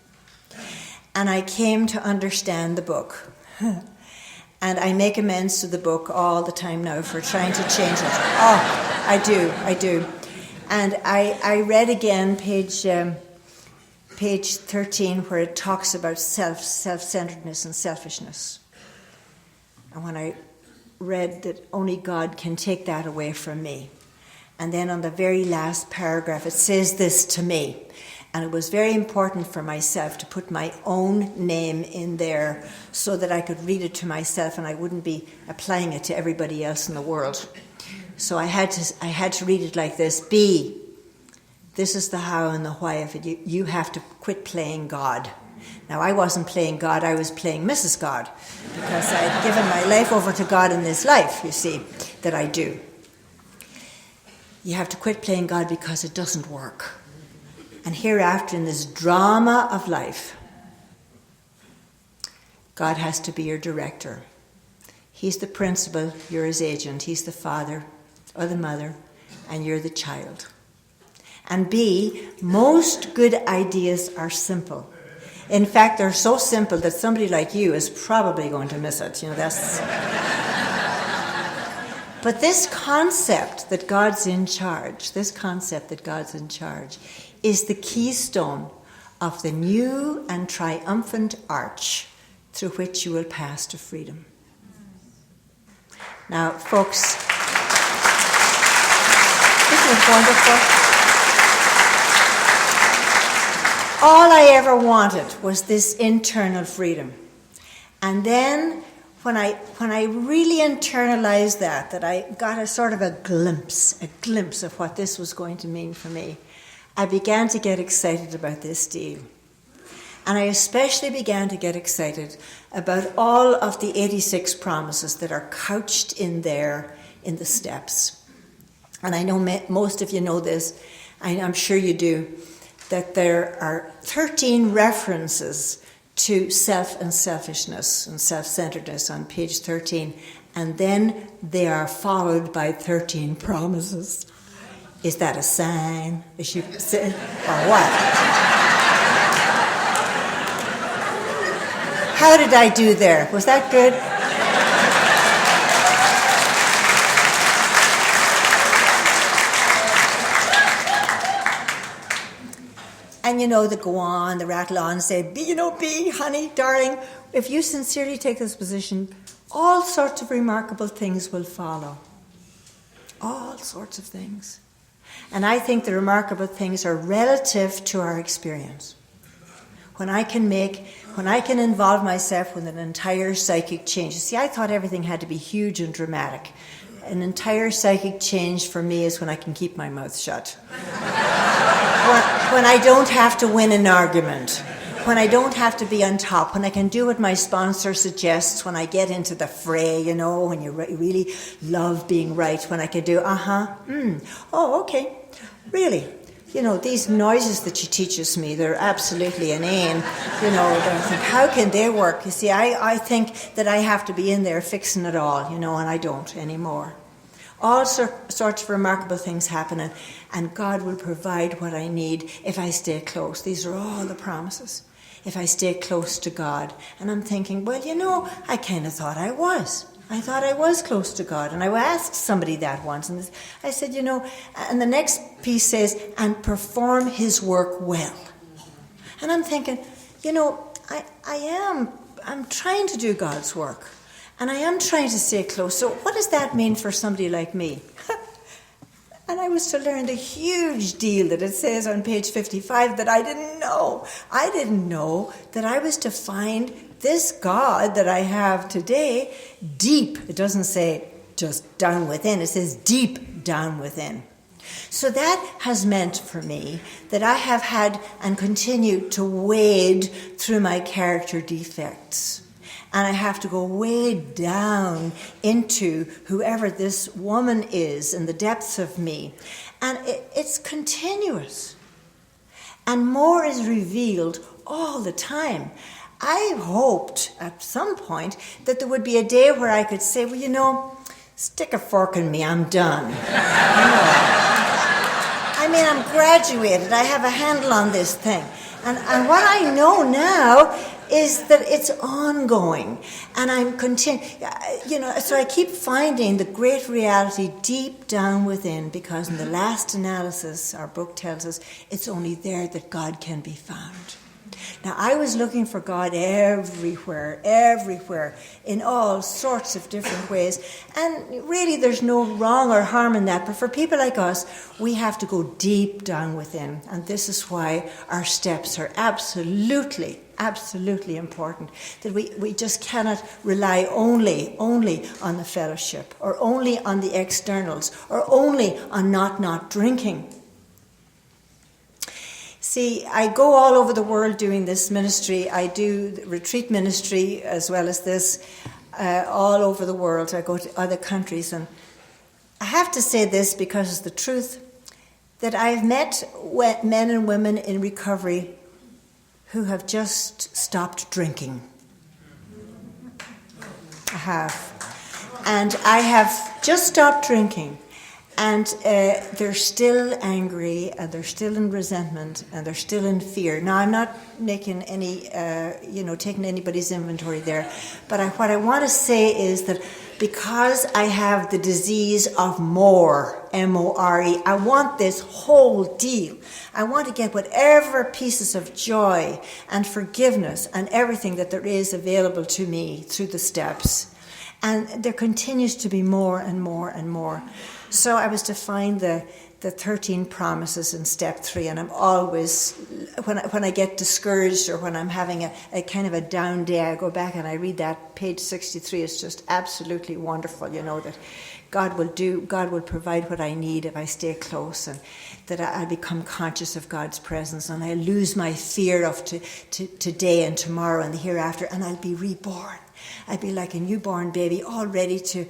And I came to understand the book. And I make amends to the book all the time now for trying to change it. Oh, I do. And I read again page 13 where it talks about self-centeredness and selfishness. And when I read that only God can take that away from me. And then on the very last paragraph it says this to me. And it was very important for myself to put my own name in there so that I could read it to myself and I wouldn't be applying it to everybody else in the world. So I had to read it like this. B, this is the how and the why of it. You have to quit playing God. Now, I wasn't playing God, I was playing Mrs. God, because I had given my life over to God in this life, you see, that I do. You have to quit playing God because it doesn't work. And hereafter, in this drama of life, God has to be your director. He's the principal, you're his agent. He's the father or the mother, and you're the child. And B, most good ideas are simple. In fact, they're so simple that somebody like you is probably going to miss it. But this concept that God's in charge, is the keystone of the new and triumphant arch through which you will pass to freedom. Now, folks, isn't it wonderful? All I ever wanted was this internal freedom. And then when I really internalized that I got a sort of a glimpse of what this was going to mean for me, I began to get excited about this deal. And I especially began to get excited about all of the 86 promises that are couched in there in the steps. And I know most of you know this, I'm sure you do, that there are 13 references to self and selfishness and self-centeredness on page 13, and then they are followed by 13 promises. Is that a sign, as you say, or what? How did I do there? Was that good? And they go on, they rattle on and say, B, honey, darling, if you sincerely take this position, all sorts of remarkable things will follow. All sorts of things. And I think the remarkable things are relative to our experience. When I can involve myself with an entire psychic change. You see, I thought everything had to be huge and dramatic. An entire psychic change for me is when I can keep my mouth shut. When I don't have to win an argument. When I don't have to be on top. When I can do what my sponsor suggests. When I get into the fray, when you really love being right. When I can do, oh, okay, really. These noises that she teaches me, they're absolutely inane. How can they work? You see, I think that I have to be in there fixing it all, and I don't anymore. All sorts of remarkable things happen, and God will provide what I need if I stay close. These are all the promises. If I stay close to God. And I'm thinking, well, I kind of thought I was. I thought I was close to God. And I asked somebody that once. And I said, and the next piece says, and perform his work well. And I'm thinking, I'm trying to do God's work. And I am trying to stay close. So what does that mean for somebody like me? And I was to learn the huge deal that it says on page 55 that I didn't know. I didn't know that I was to find this God that I have today deep. It doesn't say just down within. It says deep down within. So that has meant for me that I have had and continue to wade through my character defects. And I have to go way down into whoever this woman is in the depths of me. And it's continuous. And more is revealed all the time. I hoped at some point that there would be a day where I could say, well, stick a fork in me, I'm done. I'm graduated. I have a handle on this thing. And what I know now is that it's ongoing. And I'm so I keep finding the great reality deep down within, because in the last analysis, our book tells us, it's only there that God can be found. Now, I was looking for God everywhere, in all sorts of different ways. And really, there's no wrong or harm in that. But for people like us, we have to go deep down within. And this is why our steps are absolutely important. That we just cannot rely only on the fellowship, or only on the externals, or only on not drinking. See, I go all over the world doing this ministry. I do retreat ministry as well as this, all over the world. I go to other countries, and I have to say this because it's the truth, that I've met men and women in recovery who have just stopped drinking. I have. And I have just stopped drinking. And they're still angry, and they're still in resentment, and they're still in fear. Now, I'm not making any, taking anybody's inventory there. But what I want to say is that because I have the disease of more, M-O-R-E, I want this whole deal. I want to get whatever pieces of joy and forgiveness and everything that there is available to me through the steps. And there continues to be more and more and more. So I was to find the 13 promises in step 3, and I'm always, when I get discouraged or when I'm having a kind of a down day, I go back and I read that. Page 63 is just absolutely wonderful, that God will provide what I need if I stay close, and that I become conscious of God's presence, and I lose my fear of today and tomorrow and the hereafter, and I'll be reborn. I'd be like a newborn baby, all ready to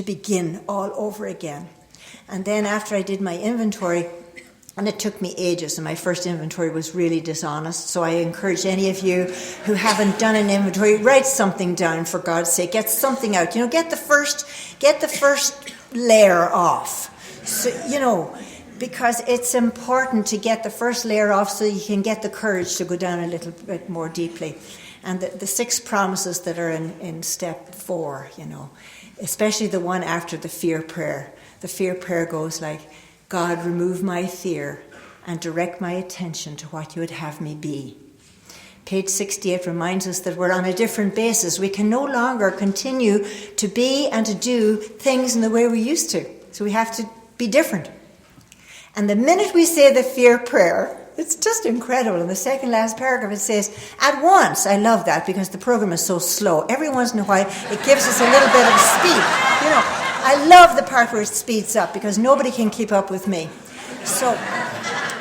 begin all over again. And then after I did my inventory, and it took me ages, and my first inventory was really dishonest, so I encourage any of you who haven't done an inventory, write something down for God's sake. Get something out. Get the first layer off. So, because it's important to get the first layer off so you can get the courage to go down a little bit more deeply. And the 6 promises that are in step 4, especially the one after the fear prayer. The fear prayer goes like, God, remove my fear and direct my attention to what you would have me be. Page 68 reminds us that we're on a different basis. We can no longer continue to be and to do things in the way we used to. So we have to be different. And the minute we say the fear prayer, it's just incredible. In the second last paragraph, it says, at once. I love that because the program is so slow. Every once in a while, it gives us a little bit of speed. I love the part where it speeds up because nobody can keep up with me. So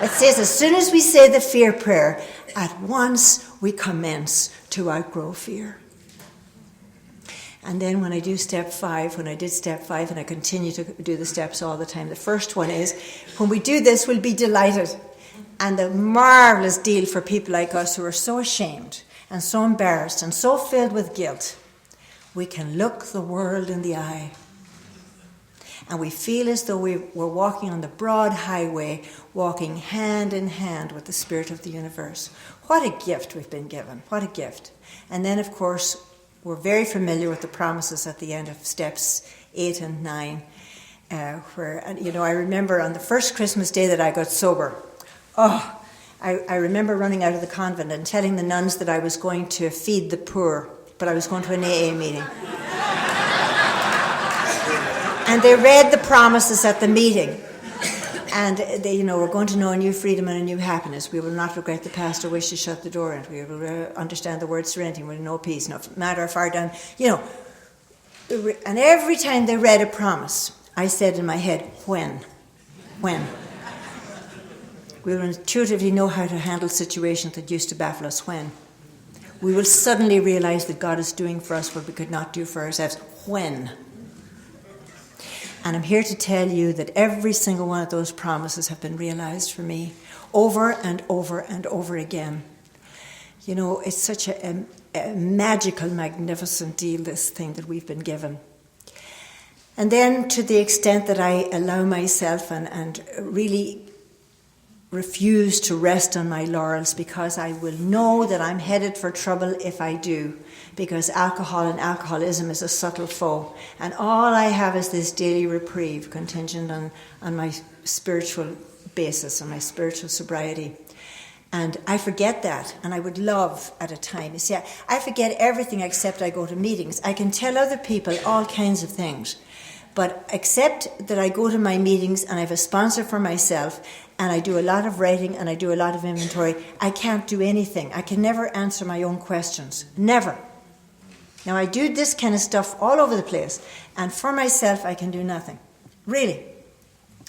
it says, as soon as we say the fear prayer, at once we commence to outgrow fear. And then when I did step 5, and I continue to do the steps all the time, the first one is, when we do this, we'll be delighted. And the marvelous deal for people like us who are so ashamed and so embarrassed and so filled with guilt, we can look the world in the eye. And we feel as though we're walking on the broad highway, walking hand in hand with the Spirit of the universe. What a gift we've been given. What a gift. And then, of course, we're very familiar with the promises at the end of steps 8 and 9. Where, I remember on the first Christmas day that I got sober, I remember running out of the convent and telling the nuns that I was going to feed the poor, but I was going to an AA meeting. And they read the promises at the meeting. And we're going to know a new freedom and a new happiness. We will not regret the past or wish to shut the door, and we will understand the word serenity. We will know peace, no matter far down. And every time they read a promise, I said in my head, when? We will intuitively know how to handle situations that used to baffle us. When? We will suddenly realize that God is doing for us what we could not do for ourselves. When? And I'm here to tell you that every single one of those promises have been realized for me over and over and over again. It's such a magical, magnificent deal, this thing that we've been given. And then to the extent that I allow myself and really refuse to rest on my laurels, because I will know that I'm headed for trouble if I do, because alcohol and alcoholism is a subtle foe, and all I have is this daily reprieve contingent on my spiritual basis, on my spiritual sobriety. And I forget that, and I would love at a time. You see, I forget everything except I go to meetings. I can tell other people all kinds of things, but except that I go to my meetings and I have a sponsor for myself, and I do a lot of writing and I do a lot of inventory, I can't do anything. I can never answer my own questions. Never. Now, I do this kind of stuff all over the place, and for myself, I can do nothing. Really.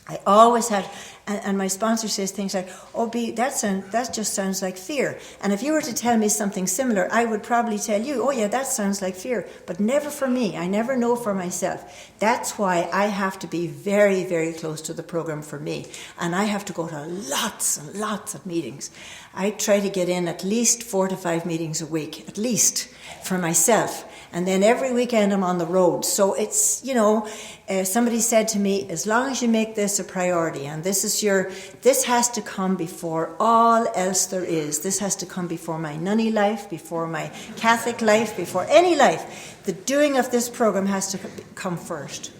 I always had, and my sponsor says things like, "Oh, B, that just sounds like fear." And if you were to tell me something similar, I would probably tell you, "Oh yeah, that sounds like fear." But never for me. I never know for myself. That's why I have to be very, very close to the program for me. And I have to go to lots and lots of meetings. I try to get in at least 4 to 5 meetings a week, at least, for myself. And then every weekend I'm on the road. So it's, somebody said to me, as long as you make this a priority, and this has to come before all else there is. This has to come before my nunny life, before my Catholic life, before any life. The doing of this program has to come first.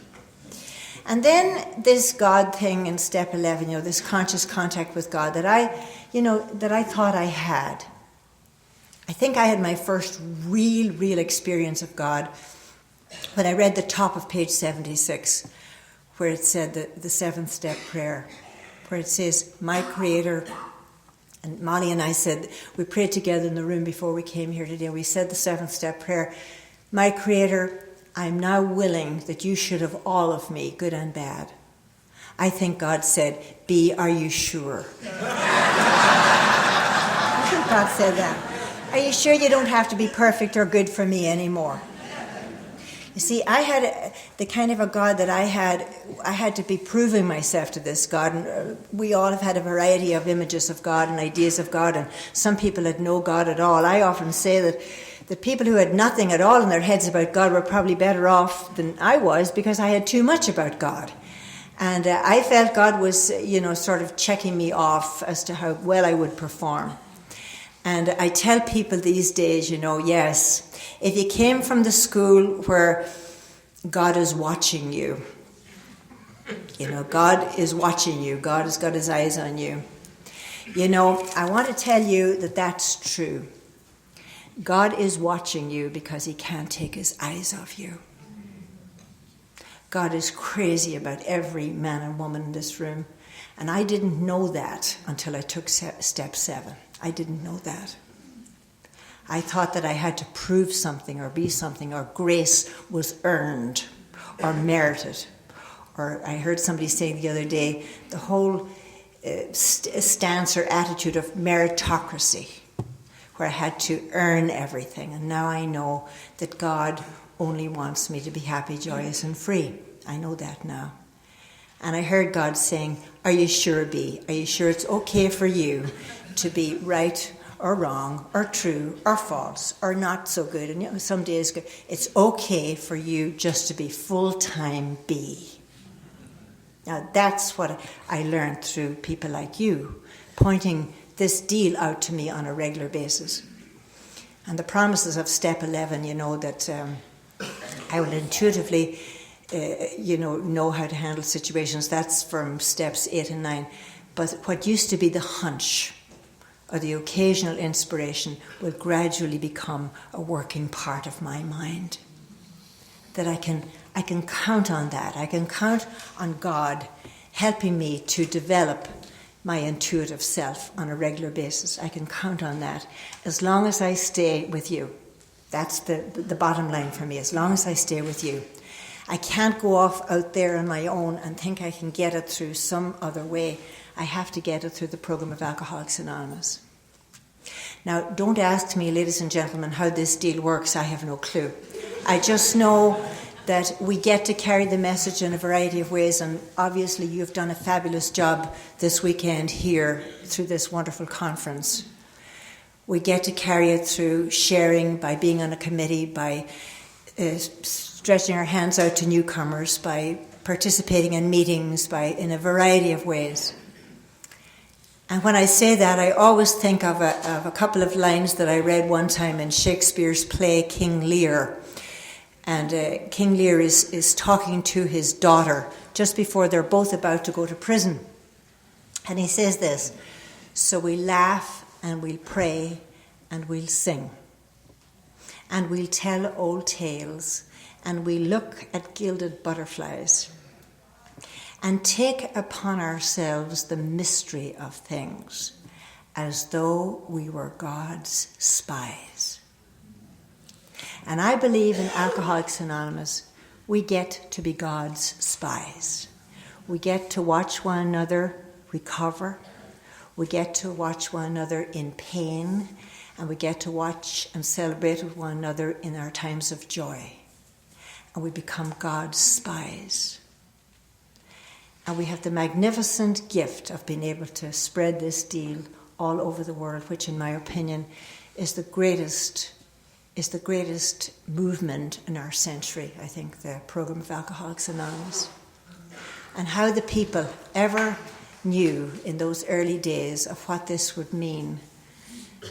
And then this God thing in step 11, this conscious contact with God that I thought I had. I think I had my first real experience of God when I read the top of page 76, where it said the 7th step prayer, where it says, "My Creator," and Molly and I said, we prayed together in the room before we came here today, we said the 7th step prayer, "My Creator, I'm now willing that you should have all of me, good and bad." I think God said, "B, are you sure?" I think God said that. Are you sure you don't have to be perfect or good for me anymore? You see, I had the kind of a God that I had to be proving myself to this God. And we all have had a variety of images of God and ideas of God, and some people had no God at all. I often say that the people who had nothing at all in their heads about God were probably better off than I was, because I had too much about God. And I felt God was, sort of checking me off as to how well I would perform. And I tell people these days, yes, if you came from the school where God is watching you, God is watching you, God has got his eyes on you, I want to tell you that that's true. God is watching you because he can't take his eyes off you. God is crazy about every man and woman in this room. And I didn't know that until I took step 7. I didn't know that. I thought that I had to prove something or be something, or grace was earned or merited. Or I heard somebody say the other day, the whole stance or attitude of meritocracy, where I had to earn everything. And now I know that God only wants me to be happy, joyous, and free. I know that now. And I heard God saying, "Are you sure, B? Are you sure it's okay for you to be right or wrong or true or false or not so good? And some days good. It's okay for you just to be full-time B." Now that's what I learned through people like you, pointing this deal out to me on a regular basis. And the promises of step 11, that I will intuitively know how to handle situations. That's from steps 8 and 9. But what used to be the hunch or the occasional inspiration will gradually become a working part of my mind. That I can count on that. I can count on God helping me to develop my intuitive self on a regular basis. I can count on that as long as I stay with you. That's the bottom line for me, as long as I stay with you. I can't go off out there on my own and think I can get it through some other way. I have to get it through the program of Alcoholics Anonymous. Now, don't ask me, ladies and gentlemen, how this deal works. I have no clue. I just know that we get to carry the message in a variety of ways, and obviously you've done a fabulous job this weekend here through this wonderful conference. We get to carry it through sharing, by being on a committee, by stretching our hands out to newcomers, by participating in meetings, in a variety of ways. And when I say that, I always think of a couple of lines that I read one time in Shakespeare's play King Lear. And King Lear is talking to his daughter just before they're both about to go to prison. And he says this: "So we laugh and we'll pray and we'll sing. And we'll tell old tales and we'll look at gilded butterflies and take upon ourselves the mystery of things as though we were God's spies." And I believe in Alcoholics Anonymous, we get to be God's spies. We get to watch one another recover. We get to watch one another in pain. And we get to watch and celebrate with one another in our times of joy. And we become God's spies. And we have the magnificent gift of being able to spread this deal all over the world, which in my opinion is the greatest movement in our century, I think, the program of Alcoholics Anonymous. And how the people ever knew in those early days of what this would mean,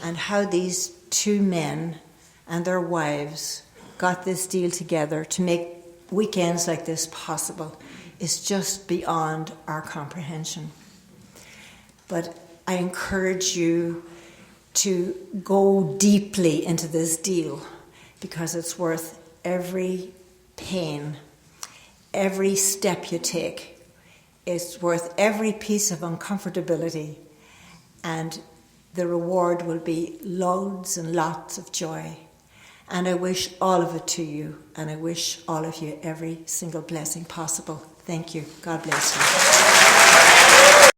and how these two men and their wives got this deal together to make weekends like this possible is just beyond our comprehension. But I encourage you to go deeply into this deal, because it's worth every pain, every step you take. It's worth every piece of uncomfortability, and the reward will be loads and lots of joy. And I wish all of it to you, and I wish all of you every single blessing possible. Thank you. God bless you.